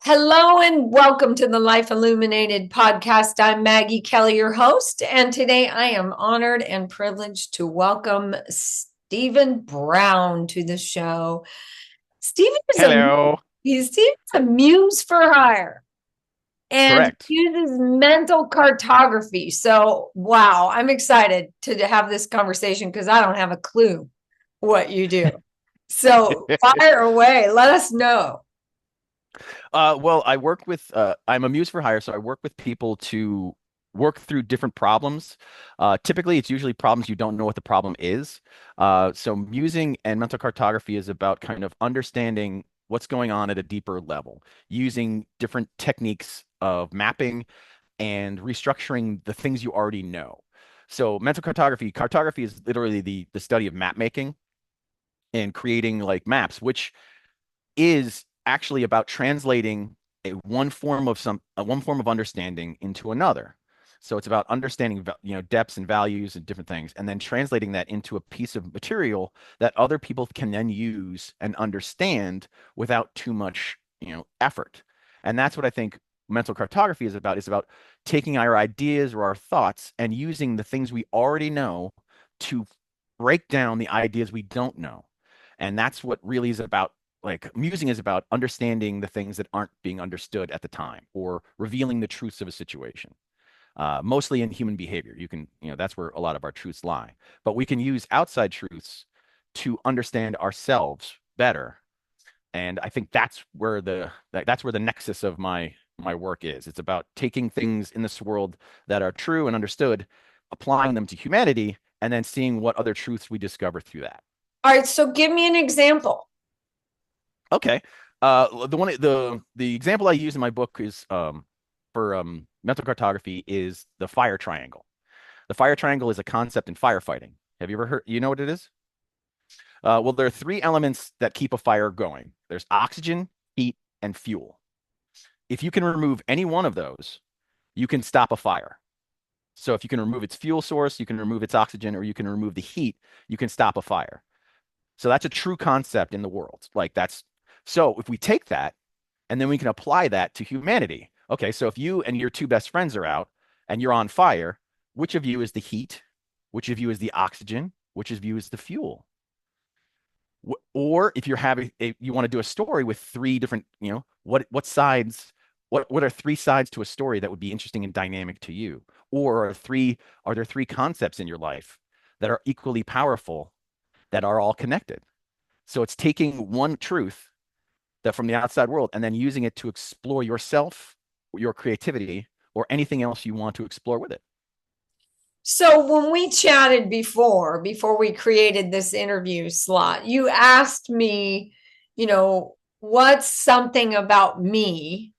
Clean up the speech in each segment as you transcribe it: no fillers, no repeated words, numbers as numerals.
Hello and welcome to the Life Illuminated podcast. I'm Maggie Kelly, your host, and today I am honored and privileged to welcome Stephon Brown to the show. Stephen is a Hello. Stephen's a muse for hire and Correct. uses mental cartography. So, wow, I'm excited to have this conversation because I don't have a clue what you do. So, fire away. Let us know. Well, I'm a muse for hire, so I work with people to work through different problems. Typically, it's usually problems you don't know what the problem is. So musing and mental cartography is about kind of understanding what's going on at a deeper level, using different techniques of mapping and restructuring the things you already know. So mental cartography is literally the study of map making and creating like maps, which is actually about translating one form of understanding into another. So it's about understanding depths and values and different things, and then translating that into a piece of material that other people can then use and understand without too much effort. And that's what I think mental cartography is about. Is about taking our ideas or our thoughts and using the things we already know to break down the ideas we don't know. And that's what really is about. Like musing is about understanding the things that aren't being understood at the time or revealing the truths of a situation. Mostly in human behavior. That's where a lot of our truths lie. But we can use outside truths to understand ourselves better. And I think that's where the nexus of my work is. It's about taking things in this world that are true and understood, applying them to humanity, and then seeing what other truths we discover through that. All right, so give me an example. Okay. The example I use in my book is for mental cartography is the fire triangle. The fire triangle is a concept in firefighting. Have you ever heard? You know what it is? Well, there are three elements that keep a fire going. There's oxygen, heat, and fuel. If you can remove any one of those, you can stop a fire. So if you can remove its fuel source, you can remove its oxygen, or you can remove the heat, you can stop a fire. So that's a true concept in the world. So if we take that and then we can apply that to humanity. Okay, so if you and your two best friends are out and you're on fire, which of you is the heat? Which of you is the oxygen? Which of you is the fuel? Or if you want to do a story with three different, what sides, what are three sides to a story that would be interesting and dynamic to you? Or are there three concepts in your life that are equally powerful that are all connected? So it's taking one truth that from the outside world and then using it to explore yourself, your creativity, or anything else you want to explore with it. So when we chatted before we created this interview slot, you asked me, what's something about me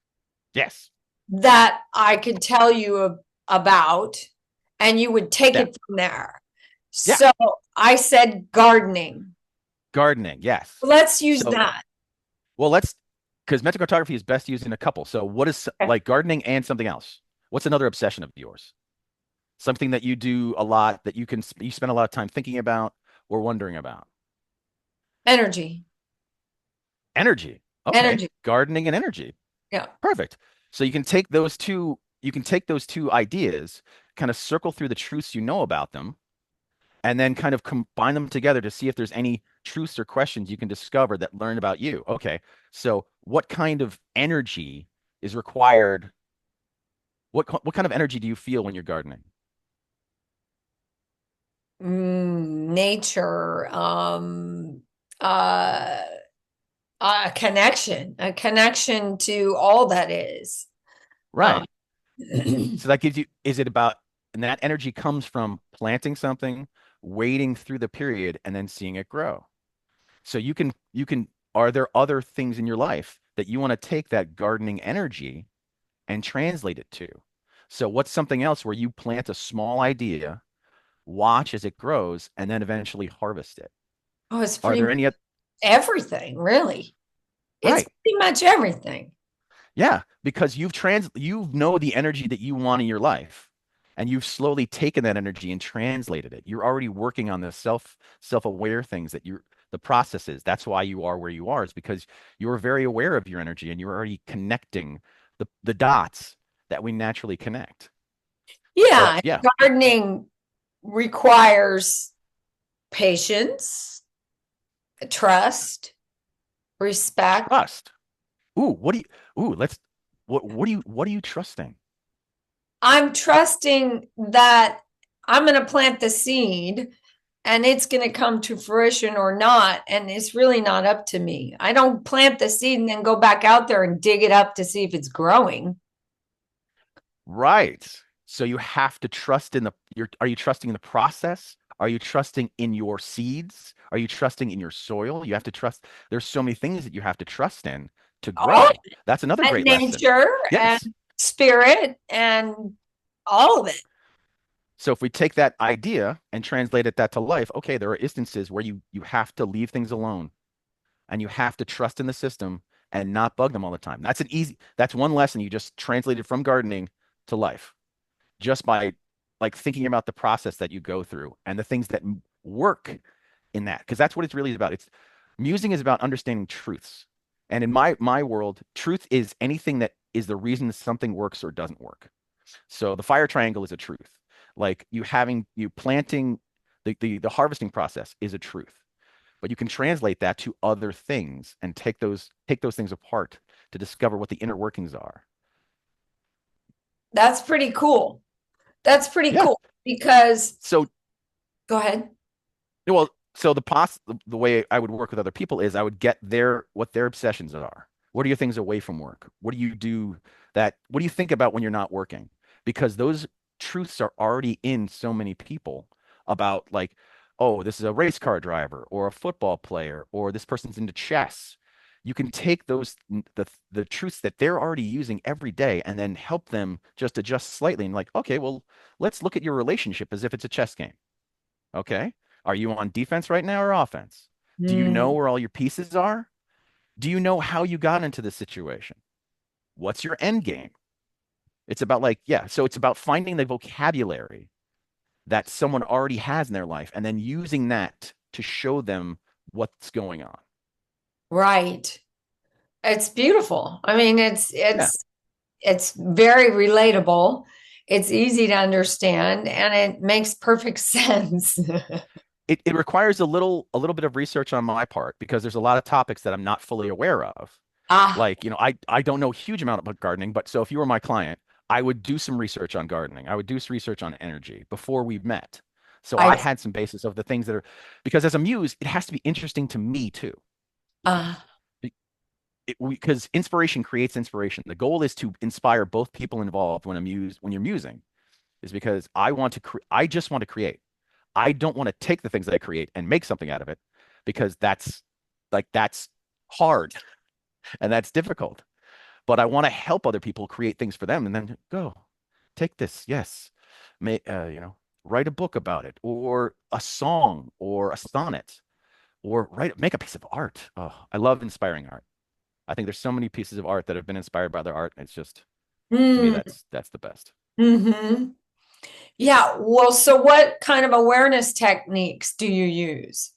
Yes. that I could tell you about, and you would take Yeah. it from there. Yeah. So I said gardening. Gardening. Yes. Let's use So, that. well, because mental cartography is best used in a couple. So, what is like gardening and something else? What's another obsession of yours? Something that you do a lot that you spend a lot of time thinking about or wondering about? Energy. Energy. Okay. Energy. Gardening and energy. Yeah. Perfect. So you can take those two ideas, kind of circle through the truths you know about them, and then kind of combine them together to see if there's any truths or questions you can discover that learn about you. Okay. So what kind of energy is required? What kind of energy do you feel when you're gardening? Nature. Uh a connection to all that is. Uh, Right. So that gives you, is it about, and that energy comes from planting something, waiting through the period, and then seeing it grow. So are there other things in your life that you want to take that gardening energy and translate it to? So what's something else where you plant a small idea, watch as it grows, and then eventually harvest it? oh, it's Are pretty there much any other? everything, really. It's Right. pretty much everything. Yeah, because you know the energy that you want in your life, and you've slowly taken that energy and translated it. You're already working on the self-aware things the processes. That's why you are where you are, is because you're very aware of your energy and you're already connecting the dots that we naturally connect. But Yeah, yeah, gardening requires patience, trust, respect. trust. Ooh, what do you ooh, let's what are you trusting? I'm trusting that I'm going to plant the seed and it's going to come to fruition or not. And it's really not up to me. I don't plant the seed and then go back out there and dig it up to see if it's growing. Right. So you have to trust in are you trusting in the process? Are you trusting in your seeds? Are you trusting in your soil? You have to trust. There's so many things that you have to trust in to All grow. That's another and great lesson. nature and Yes. spirit and all of it. So if we take that idea and translate that to life, okay, there are instances where you have to leave things alone and you have to trust in the system and not bug them all the time. That's one lesson you just translated from gardening to life, just by like thinking about the process that you go through and the things that work in that, because that's what it's really about. It's musing is about understanding truths. And in my world, truth is anything that is the reason something works or doesn't work. So the fire triangle is a truth. Like you planting the harvesting process is a truth. But you can translate that to other things and take those things apart to discover what the inner workings are. That's pretty cool. That's pretty Yeah. cool because So go ahead. well, so the way I would work with other people is I would get what their obsessions are. What are your things away from work? What do you think about when you're not working? Because those truths are already in so many people about like, oh, this is a race car driver or a football player or this person's into chess. You can take the truths that they're already using every day and then help them just adjust slightly and like, okay, well, let's look at your relationship as if it's a chess game. Okay. Are you on defense right now or offense? Do you know Mm, where all your pieces are? Do you know how you got into this situation? What's your end game? It's about like, yeah, so it's about finding the vocabulary that someone already has in their life and then using that to show them what's going on. right. It's beautiful. I mean, it's Yeah. it's it's very relatable. It's easy to understand and it makes perfect sense. It requires a little bit of research on my part because there's a lot of topics that I'm not fully aware of. Ah, Like, I don't know a huge amount about gardening, but so if you were my client, I would do some research on gardening. I would do some research on energy before we met. So I I had some basis of the things that are, because as a muse, it has to be interesting to me too. ah, Because inspiration creates inspiration. The goal is to inspire both people involved when you're musing, is because I just want to create. I don't want to take the things that I create and make something out of it because that's hard and that's difficult. But I want to help other people create things for them and then go take this. Yes. Write a book about it or a song or a sonnet or make a piece of art. Oh, I love inspiring art. I think there's so many pieces of art that have been inspired by their art. It's just, to me, mm, that's the best. hmm. Yeah. Well, so what kind of awareness techniques do you use?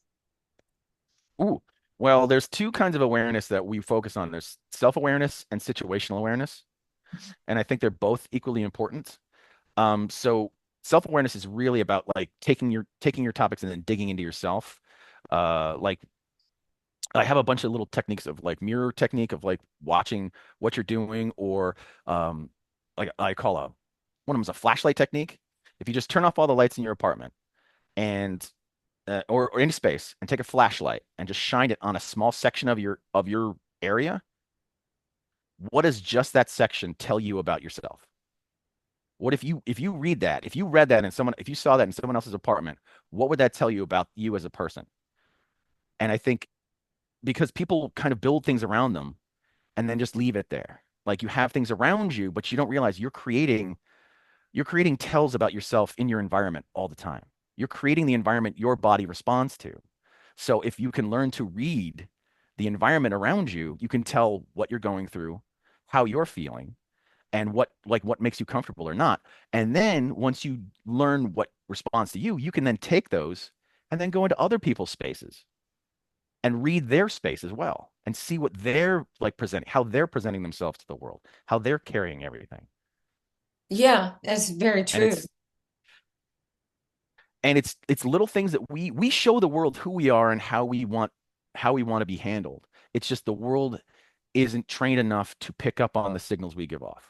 Ooh, well, there's two kinds of awareness that we focus on. There's self-awareness and situational awareness, and I think they're both equally important. So self-awareness is really about like taking your topics and then digging into yourself. Like I have a bunch of little techniques of like mirror technique of like watching what you're doing, or um, like I call one of them is a flashlight technique. If you just turn off all the lights in your apartment and or any space and take a flashlight and just shine it on a small section of your area, what does just that section tell you about yourself? What if you read that and someone if you saw that in someone else's apartment, what would that tell you about you as a person? And I think because people kind of build things around them and then just leave it there. Like you have things around you, but you don't realize you're creating tells about yourself in your environment all the time. You're creating the environment your body responds to. So if you can learn to read the environment around you, you can tell what you're going through, how you're feeling, and what makes you comfortable or not. And then once you learn what responds to you, you can then take those and then go into other people's spaces and read their space as well and see what they're like presenting, how they're presenting themselves to the world, how they're carrying everything. Yeah, that's very And true. it's little things that we show the world who we are and how we want to be handled. It's just the world isn't trained enough to pick up on the signals we give off.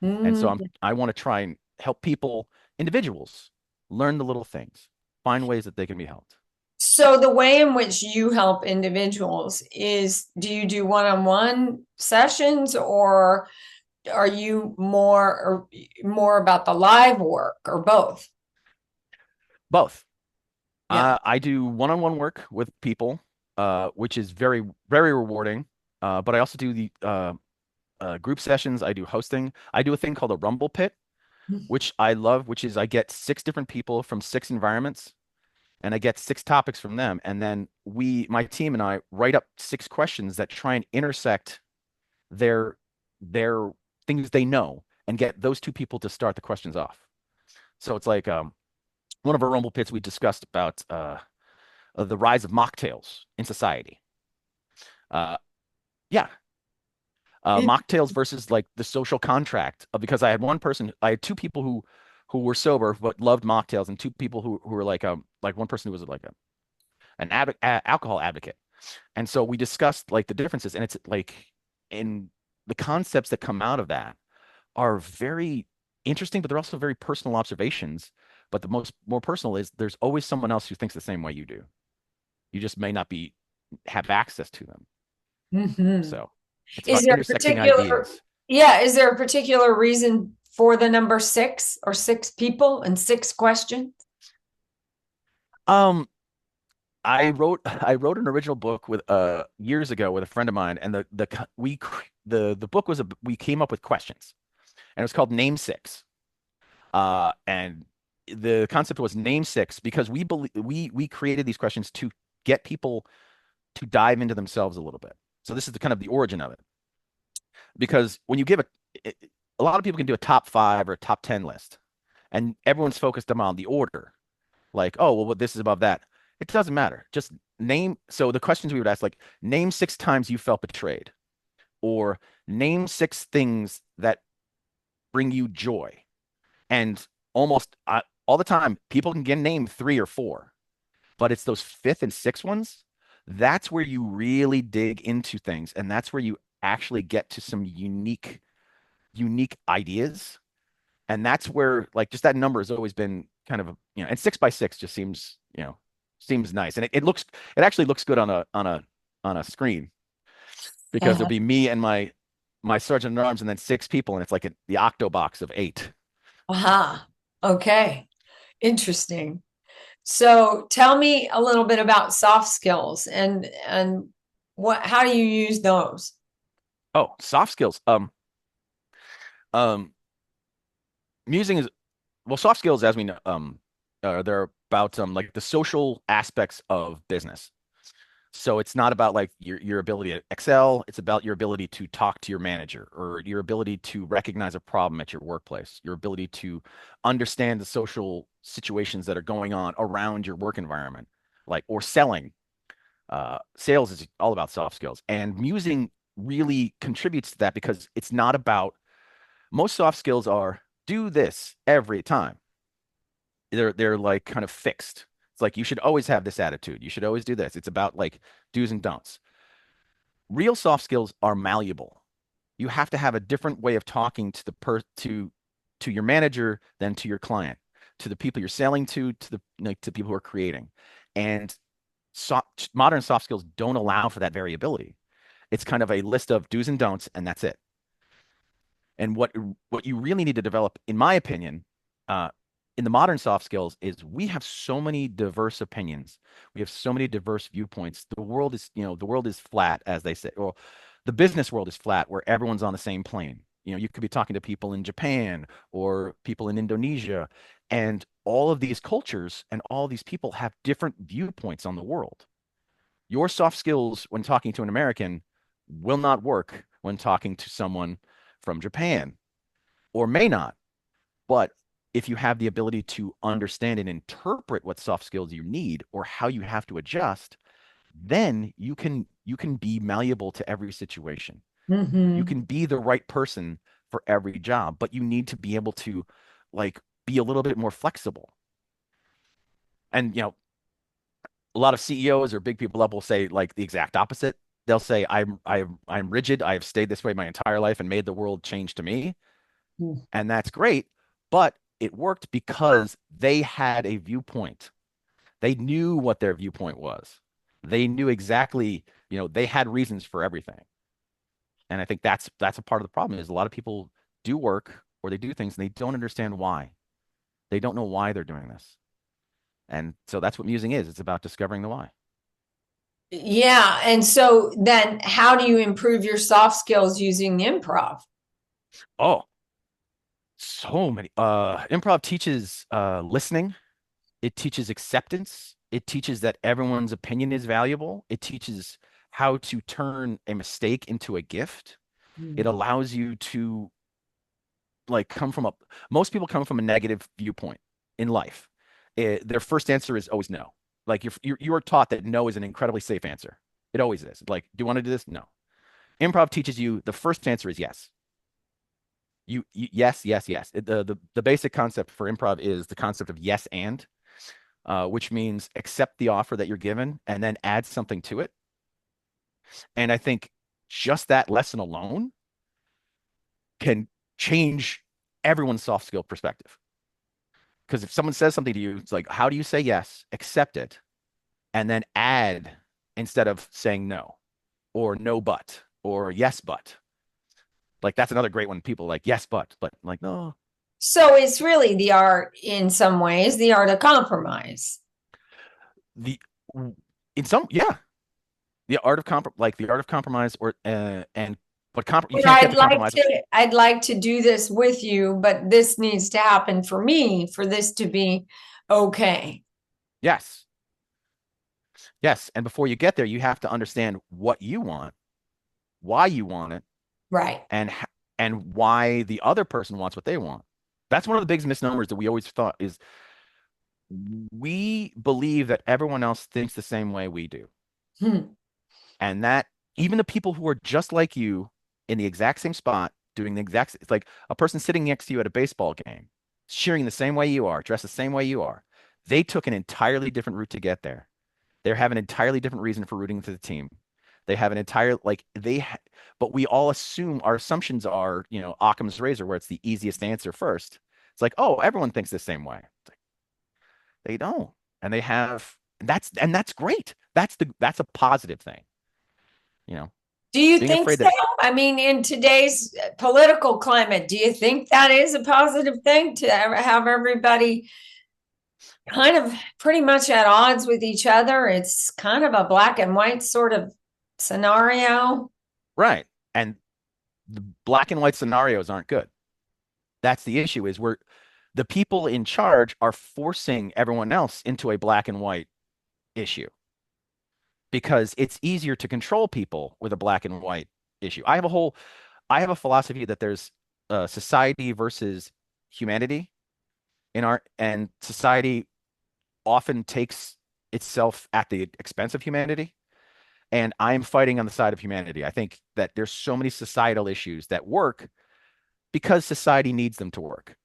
And so Mm. I want to try and help people, individuals, learn the little things, find ways that they can be helped. So the way in which you help individuals is, do you do one-on-one sessions, or are you more about the live work, or both? Both. Yeah. I do one-on-one work with people, which is very, very rewarding. But I also do the group sessions. I do hosting. I do a thing called a Rumble Pit, which I love, which is I get 6 different people from 6 environments and I get 6 topics from them. And then my team and I write up 6 questions that try and intersect their things they know and get those 2 people to start the questions off. So it's like one of our Rumble Pits, we discussed about the rise of mocktails in society. Uh, yeah, It- mocktails versus like the social contract because I had 2 people who were sober but loved mocktails, and 2 people who were like one person who was like alcohol advocate. And so we discussed like the differences, and it's like in the concepts that come out of that are very interesting, but they're also very personal observations. But the more personal is there's always someone else who thinks the same way you do. You just may not be have access to them. Mhm. So it's Is about there a intersecting particular, ideas. yeah, is there a particular reason for the number six, or 6 people and 6 questions? Um, I wrote an original book with years ago with a friend of mine, and the book was we came up with questions, and it was called Name Six. And the concept was Name Six because we created these questions to get people to dive into themselves a little bit. So this is the kind of the origin of it. Because when you give a lot of people can do a top 5 or a top 10 list, and everyone's focused on the order. Like, oh, well, this is above that. It doesn't matter. Just name. So the questions we would ask, like, name 6 times you felt betrayed, or name 6 things that bring you joy. And almost all the time, people can get name 3 or 4, but it's those fifth and sixth ones. That's where you really dig into things, and that's where you actually get to some unique ideas. And that's where like just that number has always been kind of and 6 by 6 just seems nice, and it actually looks good on a screen because there'll Uh-huh. be me and my sergeant at arms and then 6 people, and it's like the octo box of 8. Aha. Okay. Interesting. So tell me a little bit about soft skills, and how do you use those? Oh, soft skills. Um, musing is well, soft skills, as we know, they're about like the social aspects of business. So it's not about like your ability to excel. It's about your ability to talk to your manager, or your ability to recognize a problem at your workplace, your ability to understand the social situations that are going on around your work environment, like or selling. Sales is all about soft skills, and musing really contributes to that because it's not about most soft skills are do this every time. They're like kind of fixed. It's like you should always have this attitude. You should always do this. It's about like do's and don'ts. Real soft skills are malleable. You have to have a different way of talking to the to your manager than to your client, to the people you're selling to the like to people who are creating. And modern soft skills don't allow for that variability. It's kind of a list of do's and don'ts, and that's it. And what you really need to develop, in my opinion, uh, in the modern soft skills is we have so many diverse opinions. We have so many diverse viewpoints. The world is flat, as they say. Well, the business world is flat where everyone's on the same plane. You could be talking to people in Japan or people in Indonesia, and all of these cultures and all these people have different viewpoints on the world. Your soft skills when talking to an American will not work when talking to someone from Japan, or may not. But if you have the ability to understand and interpret what soft skills you need or how you have to adjust, then you can be malleable to every situation. You Hmm. can be the right person for every job, but you need to be able to like be a little bit more flexible. And a lot of CEOs or big people up will say like the exact opposite. They'll say I'm rigid. I have stayed this way my entire life and made the world change to me. And that's great, but it worked because they had a viewpoint. They knew what their viewpoint was. They knew exactly, they had reasons for everything. And I think that's a part of the problem is a lot of people do work or they do things and they don't understand why. They don't know why they're doing this. And so that's what musing is. It's about discovering the why. Yeah. And so then how do you improve your soft skills using improv? Oh, so many. Improv teaches listening. It teaches acceptance. It teaches that everyone's opinion is valuable. It teaches how to turn a mistake into a gift. It allows you to like come from a most people come from a negative viewpoint in life. Their first answer is always no. Like you are taught that no is an incredibly safe answer. It always is. Like, do you want to do this? No. Improv teaches you the first answer is yes. Yes, yes, yes. The basic concept for improv is the concept of yes and, which means accept the offer that you're given and then add something to it. And I think just that lesson alone can change everyone's soft skill perspective. Because if someone says something to you, it's like, how do you say yes? Accept it, and then add instead of saying no or no but or yes but. Like that's another great one. People like yes but like no. So it's really the art in some ways, the art of compromise. The in some yeah, the art of like the art of compromise or and but you But can't get the compromise. I'd like to do this with you, but this needs to happen for me for this to be okay. Yes, yes, and before you get there, you have to understand what you want, why you want it, Right. and and why the other person wants what they want. That's one of the biggest misnomers that we always thought is we believe that everyone else thinks the same way we do. Hmm. And that even the people who are just like you in the exact same spot, doing the exact, it's like a person sitting next to you at a baseball game, cheering the same way you are, dressed the same way you are. They took an entirely different route to get there. They have an entirely different reason for rooting for the team. They have an entire like but we all assume our assumptions are, Occam's razor, where it's the easiest answer first. It's like, oh, everyone thinks the same way. It's like, they don't, and they have and that's great. That's a positive thing, you know. Do you Being think afraid so? that I mean, in today's political climate, do you think that is a positive thing to have everybody kind of pretty much at odds with each other? It's kind of a black and white sort of scenario. right, and the black and white scenarios aren't good. That's the issue is we're the people in charge are forcing everyone else into a black and white issue because it's easier to control people with a black and white issue. I have a philosophy that there's society versus humanity in art, and society often takes itself at the expense of humanity. And I'm fighting on the side of humanity. I think that there's so many societal issues that work because society needs them to work.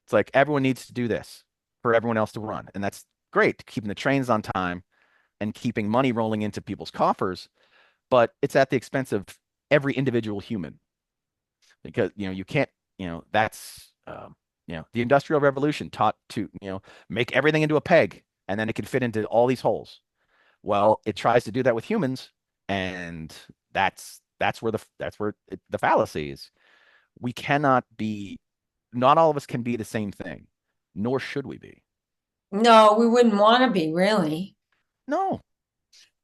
It's like everyone needs to do this for everyone else to run. And that's great, keeping the trains on time and keeping money rolling into people's coffers, but it's at the expense of every individual human because you can't that's the industrial revolution taught to make everything into a peg and then it can fit into all these holes. Well, it tries to do that with humans, and that's where the fallacy is. We cannot be, not all of us can be the same thing, nor should we be. No, we wouldn't want to be really. No,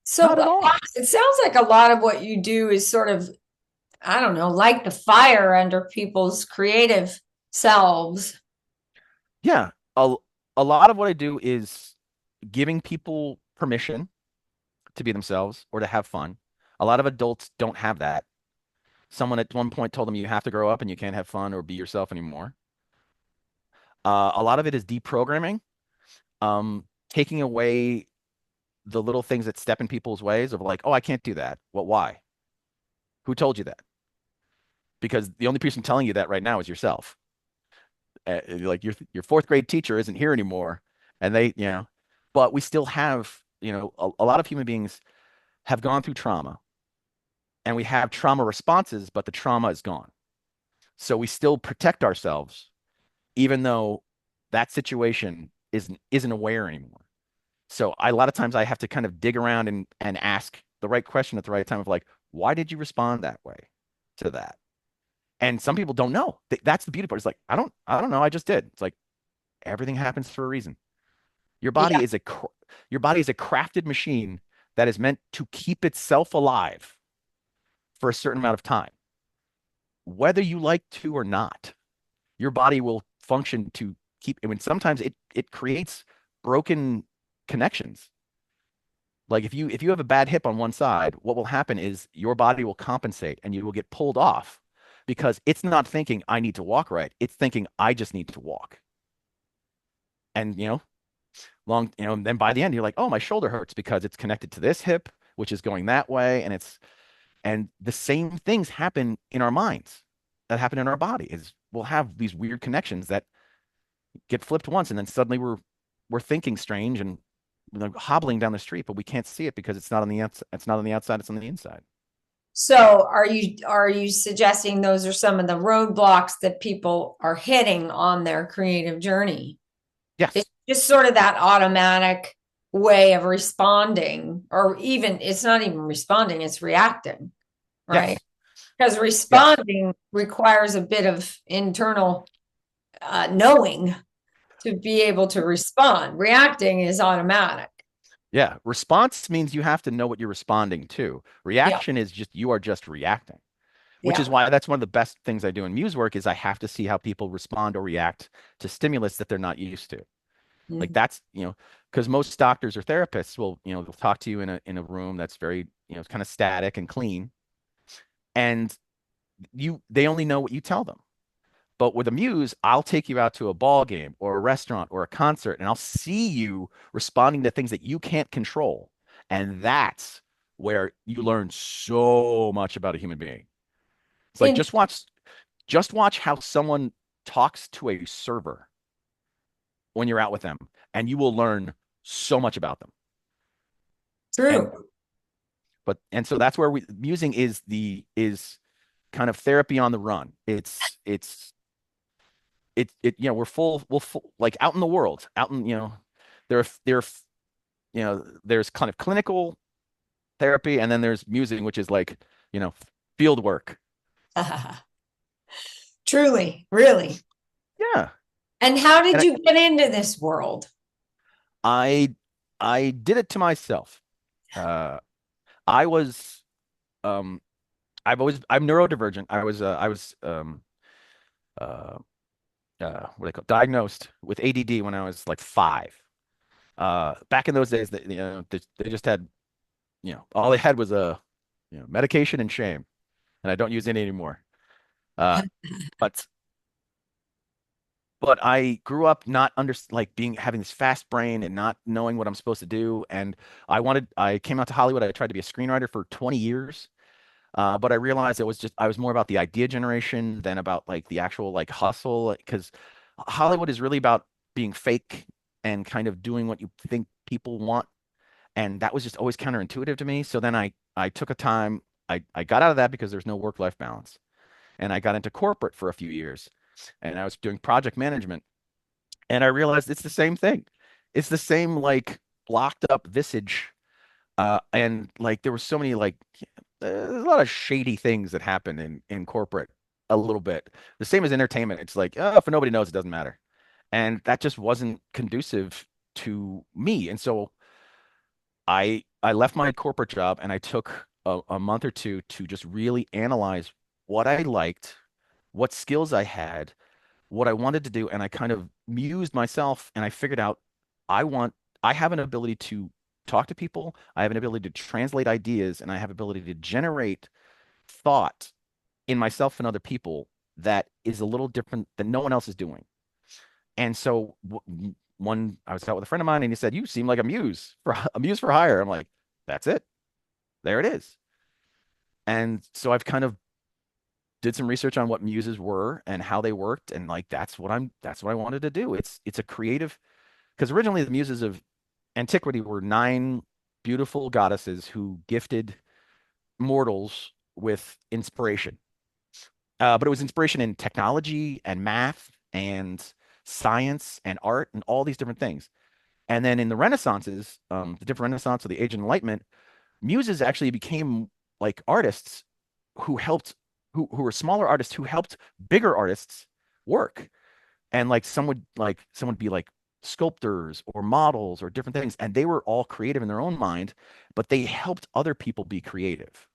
So not at all. it sounds like a lot of what you do is sort of, I don't know, light the fire under people's creative selves. Yeah, a lot of what I do is giving people permission to be themselves or to have fun. A lot of adults don't have that. Someone at one point told them you have to grow up and you can't have fun or be yourself anymore. A lot of it is deprogramming, taking away the little things that step in people's ways of like, oh, I can't do that. Well, why? Who told you that? Because the only person telling you that right now is yourself. Like your fourth grade teacher isn't here anymore, and but we still have, a lot of human beings have gone through trauma, and we have trauma responses, but the trauma is gone. So we still protect ourselves, even though that situation isn't aware anymore. So a lot of times I have to kind of dig around and ask the right question at the right time of like, why did you respond that way to that? And some people don't know. That's the beauty part. It's like, I don't know. I just did. It's like everything happens for a reason. Your Yeah. body is a your body is a crafted machine that is meant to keep itself alive for a certain amount of time, whether you like to or not. Your body will function to keep. I mean, sometimes it creates broken connections. Like if you have a bad hip on one side, what will happen is your body will compensate and you will get pulled off because it's not thinking I need to walk right. It's thinking I just need to walk. And then by the end you're like, "Oh, my shoulder hurts because it's connected to this hip, which is going that way." And the same things happen in our minds that happen in our body is we'll have these weird connections that get flipped once and then suddenly we're thinking strange and hobbling down the street, but we can't see it because it's not on the outside, it's not on the outside, it's on the inside. So are you suggesting those are some of the roadblocks that people are hitting on their creative journey? It's Yes. just sort of that automatic way of responding, or even it's not even responding, it's reacting, right? Yes. Because Yes. responding requires a bit of internal knowing to be able to respond. Reacting is automatic. Yeah. Response means you have to know what you're responding to. Yeah, Reaction is just you are just reacting, which is yeah. why that's one of the best things I do in muse work is I have to see how people respond or react to stimulus that they're not used to. Like Mhm. that's, because most doctors or therapists will, they'll talk to you in a room that's very, kind of static and clean, and they only know what you tell them. But with a muse, I'll take you out to a ball game or a restaurant or a concert, and I'll see you responding to things that you can't control. And that's where you learn so much about a human being. It's like In just watch how someone talks to a server when you're out with them, and you will learn so much about them. And true. and so that's where musing is kind of therapy on the run. We're full like out in the world, out in, there there's kind of clinical therapy, and then there's musing, which is like, you know, field work. Truly, really. Yeah. And how did And you get into this world? I I did it to myself. Uh I was um I'm neurodivergent. Uh what do they call it? Diagnosed with ADD when I was like 5. Back in those days, they just had, all they had was a, medication and shame, and I don't use any anymore. Uh, but I grew up not like having this fast brain and not knowing what I'm supposed to do, and I came out to Hollywood. I tried to be a screenwriter for 20 years. But I realized I was more about the idea generation than about like the actual like hustle, because Hollywood is really about being fake and kind of doing what you think people want. And that was just always counterintuitive to me. So then I took a time, I got out of that because there's no work-life balance. And I got into corporate for a few years, and I was doing project management. And I realized it's the same thing. It's the same like blocked up visage, and like there were so many like there's a lot of shady things that happen in corporate a little bit. The same as entertainment. It's like, oh, if nobody knows, it doesn't matter. And that just wasn't conducive to me. And so I left my corporate job and I took a month or two to just really analyze what I liked, what skills I had, what I wanted to do, and I kind of mused myself and I figured out I want I have an ability to talk to people, I have an ability to translate ideas, and I have ability to generate thought in myself and other people that is a little different than no one else is doing. And so one I was out with a friend of mine and he said, "You seem like a muse for a muse for hire." I'm like, "That's it. There it is." And so I've kind of did some research on what muses were and how they worked, and like that's what I wanted to do. It's a creative because originally the muses of antiquity were nine beautiful goddesses who gifted mortals with inspiration. But it was inspiration in technology and math and science and art and all these different things. And then in the Renaissances, the different Renaissance or the Age of Enlightenment, muses actually became like artists who helped, who were smaller artists who helped bigger artists work. And like some would be like sculptors or models or different things, and they were all creative in their own mind, but they helped other people be creative.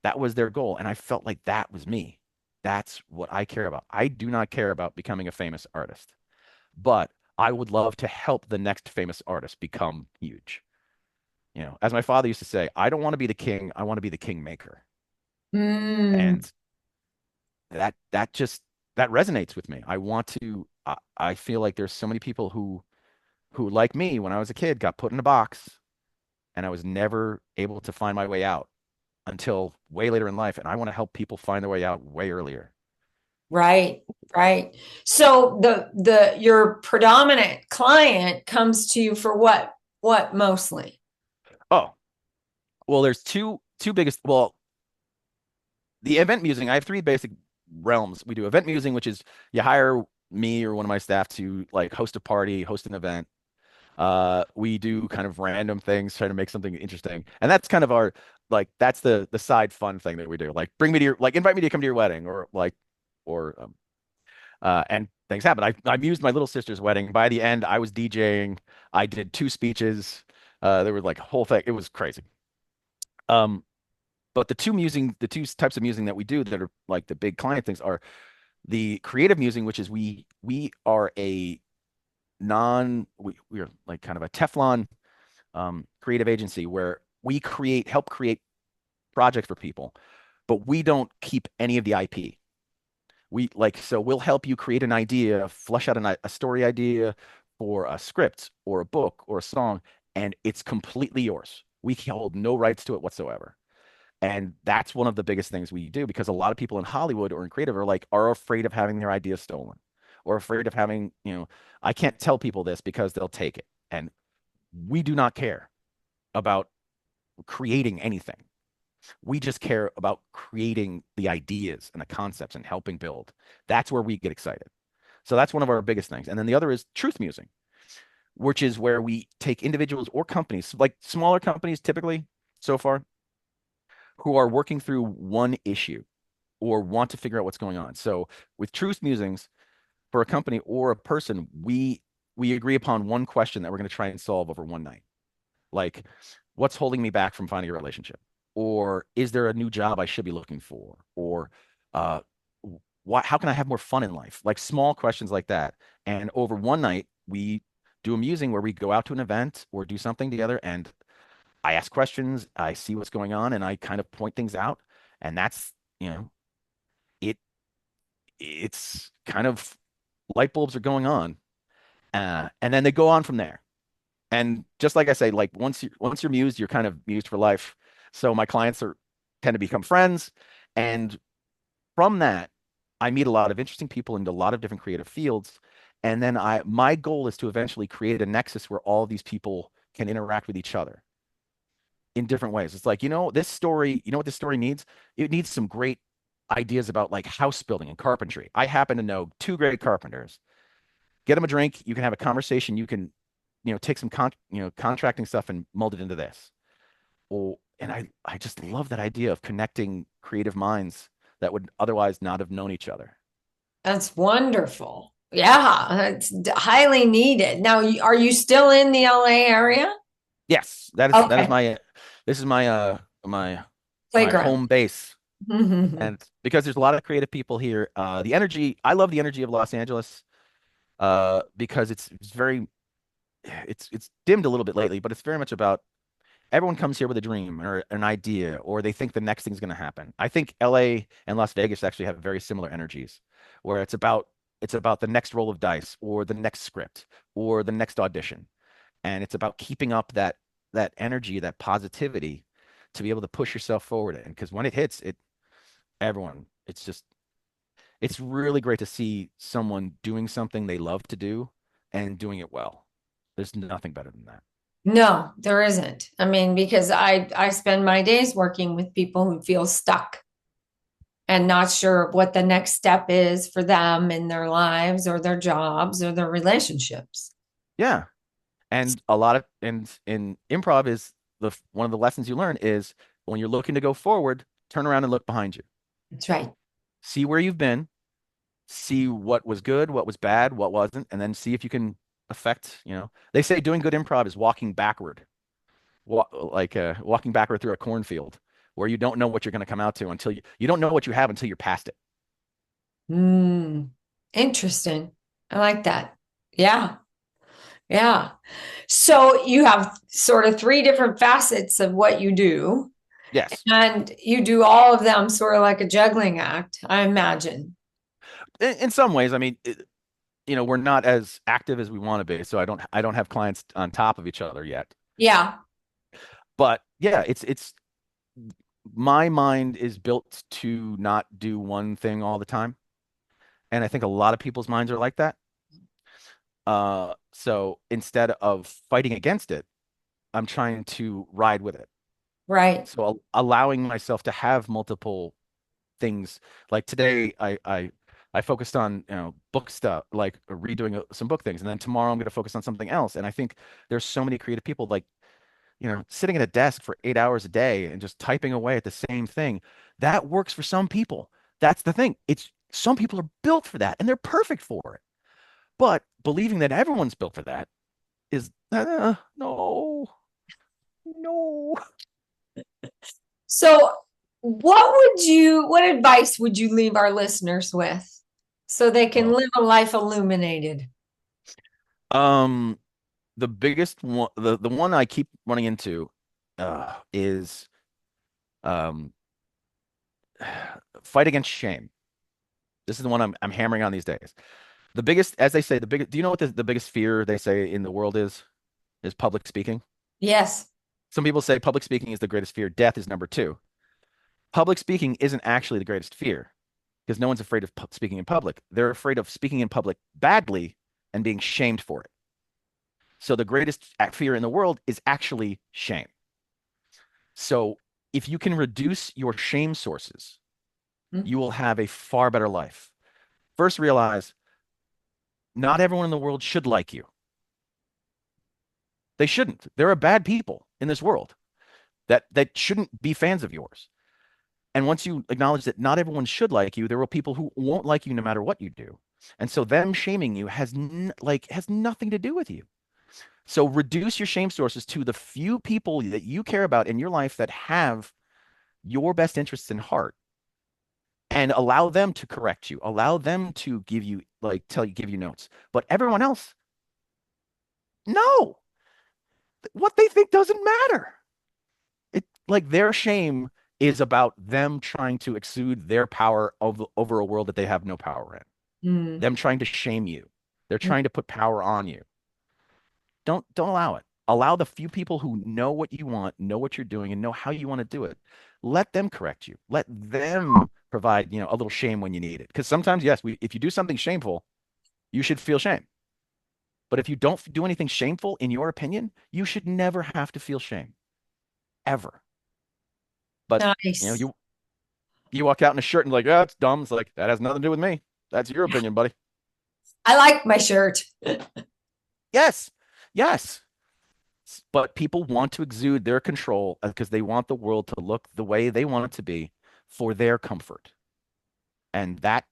That was their goal, and I felt like that was me. That's what I care about. I do not care about becoming a famous artist, but I would love to help the next famous artist become huge. You know, as my father used to say, I don't want to be the king, I want to be the king maker. Mm, And that just that resonates with me. I feel like there's so many people who like me when I was a kid got put in a box and I was never able to find my way out until way later in life, and I want to help people find their way out way earlier. right, right. So the your predominant client comes to you for what mostly? Oh, well, there's two biggest. Well, the event musing, I have three basic realms. We do event musing, which is you hire me or one of my staff to like host a party, host an event. We do kind of random things, try to make something interesting, and that's kind of our like that's the side fun thing that we do. Like bring me to your like invite me to come to your wedding, or like or and things happen. I mused my little sister's wedding. By the end, I was DJing. I did two speeches. There was like a whole thing. It was crazy. Um, but the two types of musing that we do that are like the big client things are the creative musing, which is we are a we are like kind of a Teflon creative agency where we help create projects for people, but we don't keep any of the IP. We like, so we'll help you create an idea, flesh out a story idea for a script or a book or a song, and it's completely yours. We hold no rights to it whatsoever. And that's one of the biggest things we do because a lot of people in Hollywood or in creative are afraid of having their ideas stolen or afraid of having, I can't tell people this because they'll take it. And we do not care about creating anything. We just care about creating the ideas and the concepts and helping build. That's where we get excited. So that's one of our biggest things. And then the other is truth musing, which is where we take individuals or companies, like smaller companies typically so far, who are working through one issue or want to figure out what's going on. So with truth musings for a company or a person, we agree upon one question that we're going to try and solve over one night. Like, what's holding me back from finding a relationship? Or is there a new job I should be looking for? Or uh, how can I have more fun in life? Like small questions like that. And over one night, we do a musing where we go out to an event or do something together and I ask questions, I see what's going on, and I kind of point things out. And that's, it it's kind of light bulbs are going on. And then they go on from there. And just like I say, like once you're mused, you're kind of mused for life. So my clients are tend to become friends. And from that, I meet a lot of interesting people in a lot of different creative fields. And then my goal is to eventually create a nexus where all these people can interact with each other in different ways. It's like, this story, you know what this story needs? It needs some great ideas about like house building and carpentry. I happen to know two great carpenters. Get them a drink, you can have a conversation, you can, take some contracting stuff and mold it into this. Oh, and I just love that idea of connecting creative minds that would otherwise not have known each other. That's wonderful. Yeah, it's highly needed. Now, are you still in the LA area? Yes, that is Okay, my this is my playground. home base. And because there's a lot of creative people here, I love the energy of Los Angeles, because it's very it's dimmed a little bit lately, but it's very much about everyone comes here with a dream or an idea, or they think the next thing's going to happen. I think LA and Las Vegas actually have very similar energies, where it's about it's about the next roll of dice or the next script or the next audition. And it's about keeping up that energy, that positivity to be able to push yourself forward. And because when it hits, everyone, it's really great to see someone doing something they love to do and doing it well. There's nothing better than that. No, there isn't. I mean, because I spend my days working with people who feel stuck and not sure what the next step is for them in their lives or their jobs or their relationships. Yeah. And a lot of and in improv is the one of the lessons you learn is when you're looking to go forward, turn around and look behind you. That's right. See where you've been, see what was good, what was bad, what wasn't, and then see if you can affect, they say doing good improv is walking backward, walking backward through a cornfield where you don't know what you're going to come out to until you don't know what you have until you're past it. Interesting. I like that. Yeah. Yeah. So you have sort of three different facets of what you do, Yes. and you do all of them sort of like a juggling act, I imagine. In some ways, I mean, we're not as active as we want to be, so I don't have clients on top of each other yet. Yeah. But yeah, it's my mind is built to not do one thing all the time. And I think a lot of people's minds are like that. So instead of fighting against it, I'm trying to ride with it. Right. So allowing myself to have multiple things. Like today, I focused on book stuff, like redoing some book things, and then tomorrow I'm going to focus on something else. And I think there's so many creative people like sitting at a desk for 8 hours a day and just typing away at the same thing. That works for some people. That's the thing. It's some people are built for that and they're perfect for it. But believing that everyone's built for that is no, no. So what advice would you leave our listeners with so they can Oh. live a life illuminated? Um, the biggest one, the one I keep running into, is um, fight against shame. This is the one I'm hammering on these days. The biggest, as they say, the biggest. Do you know what the biggest fear they say in the world is? Is public speaking. Yes. Some people say public speaking is the greatest fear. Death is number two. Public speaking isn't actually the greatest fear because no one's afraid of speaking in public. They're afraid of speaking in public badly and being shamed for it. So the greatest fear in the world is actually shame. So if you can reduce your shame sources, Mm. you will have a far better life. First, realize not everyone in the world should like you. They shouldn't. There are bad people in this world that shouldn't be fans of yours. And once you acknowledge that not everyone should like you, there will people who won't like you no matter what you do. And so them shaming you has nothing to do with you. So reduce your shame sources to the few people that you care about in your life that have your best interests in heart and allow them to correct you, allow them to give you give you notes. But everyone else, no, what they think doesn't matter. It like their shame is about them trying to exude their power over a world that they have no power in. Mm. Them trying to shame you. They're Mm. trying to put power on you. Don't allow it. Allow the few people who know what you want, know what you're doing, and know how you want to do it. Let them correct you. Let them provide, a little shame when you need it. Because sometimes, yes, if you do something shameful, you should feel shame. But if you don't do anything shameful, in your opinion, you should never have to feel shame, ever. But Nice. you walk out in a shirt and like, oh, it's dumb. It's like that has nothing to do with me. That's your opinion, buddy. I like my shirt. Yes, yes. But people want to exude their control because they want the world to look the way they want it to be for their comfort. And that,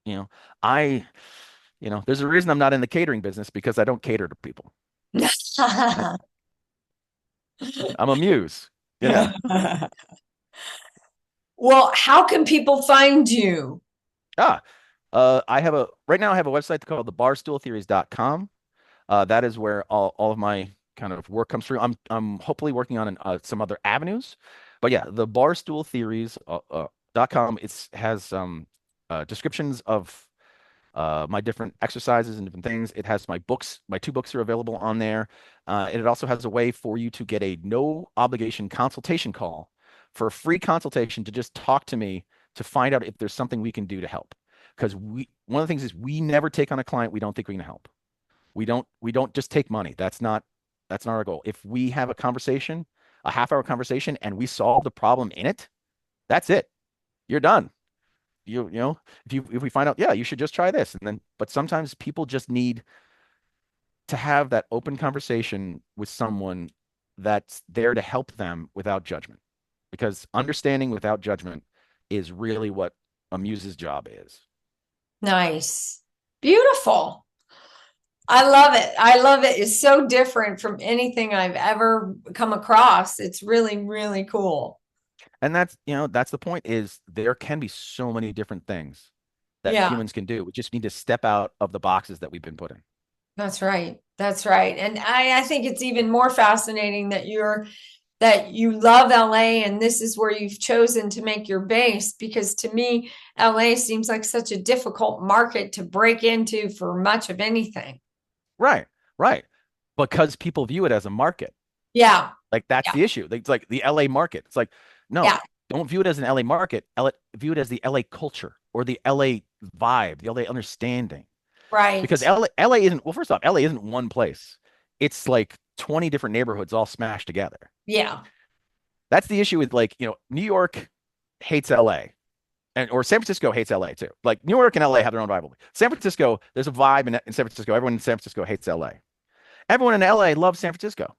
you know, I, there's a reason I'm not in the catering business because I don't cater to people. I'm a muse. Yeah. Well, how can people find you? Ah, right now I have a website called thebarstooltheories.com. That is where all of my kind of work comes through. I'm hopefully working on some other avenues, but yeah, the barstooltheories.com. It has descriptions of my different exercises and different things. It has my books. My two books are available on there. And it also has a way for you to get a no obligation consultation call for a free consultation to just talk to me to find out if there's something we can do to help. Because one of the things is we never take on a client we don't think we can help. We don't just take money. That's not our goal. If we have a conversation, a half-hour conversation, and we solve the problem in it, that's it. You're done. You know, if we find out, yeah, you should just try this. And then, but sometimes people just need to have that open conversation with someone that's there to help them without judgment. Because understanding without judgment is really what a muse's job is. Nice. Beautiful. I love it. I love it. It's so different from anything I've ever come across. It's really, really cool. And that's the point is there can be so many different things that Yeah, humans can do. We just need to step out of the boxes that we've been put in. that's right. That's right. And I think it's even more fascinating that you love LA and this is where you've chosen to make your base because to me, LA seems like such a difficult market to break into for much of anything. Right, right. Because people view it as a market. Yeah, Like that's yeah, the issue. It's like the LA market. It's like, no, yeah, don't view it as an LA market. View it as the LA culture or the LA vibe, the LA understanding. Because right. LA isn't, well, first off, LA isn't one place. It's like 20 different neighborhoods all smashed together. Yeah, That's the issue with like, New York hates LA and or San Francisco hates LA too. Like New York and LA have their own rivalry. San Francisco, there's a vibe in San Francisco. Everyone in San Francisco hates LA. Everyone in LA loves San Francisco.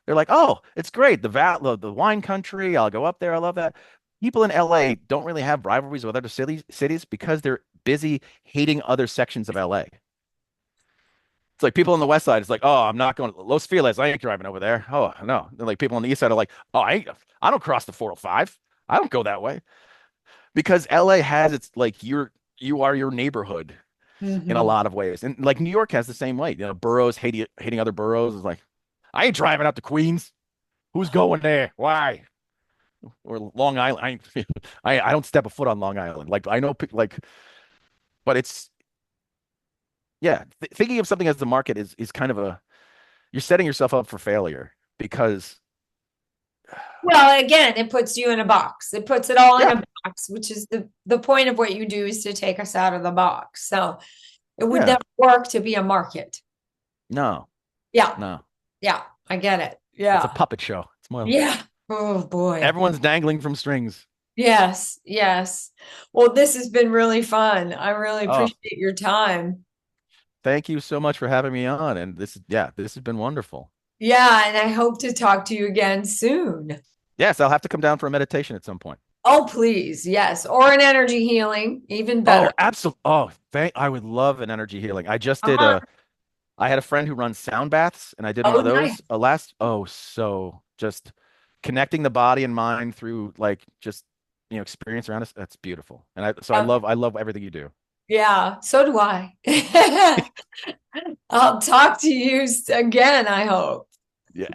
They're like, oh, it's great. The wine country. I'll go up there. I love that. People in LA don't really have rivalries with other cities because they're busy hating other sections of LA. It's like people on the west side. It's like, oh, I'm not going to Los Feliz. I ain't driving over there. Oh no. Then like people on the east side are like, oh, I don't cross the 405. I don't go that way because LA has its like you are your neighborhood in a hmm, lot of ways, and like New York has the same way. Boroughs hating other boroughs is like, I ain't driving out to Queens. Who's going there? Why? Or Long Island. I don't step a foot on Long Island. Like I know like, but it's yeah. Thinking of something as the market is kind of a you're setting yourself up for failure because well, again, it puts you in a box. It puts it all in yeah, a box, which is the point of what you do is to take us out of the box. So it would yeah, never work to be a market. no, Yeah, no. yeah, I get it. It's a Yeah, puppet show. It's more yeah. Oh boy. everyone's dangling from strings. Yes, yes. Well, this has been really fun. I really Oh, appreciate your time. thank you so much for having me on. And this has been wonderful. Yeah, and I hope to talk to you again soon. Yes, I'll have to come down for a meditation at some point. Oh, please. Yes. Or an energy healing, even better. Oh, absolutely. Oh, I would love an energy healing. I just did Uh-huh. I had a friend who runs sound baths and I did one Oh, of nice. those so just connecting the body and mind through like just experience around us. That's beautiful. And Yeah, I love everything you do. yeah, so do I. I'll talk to you again, I hope. Yeah,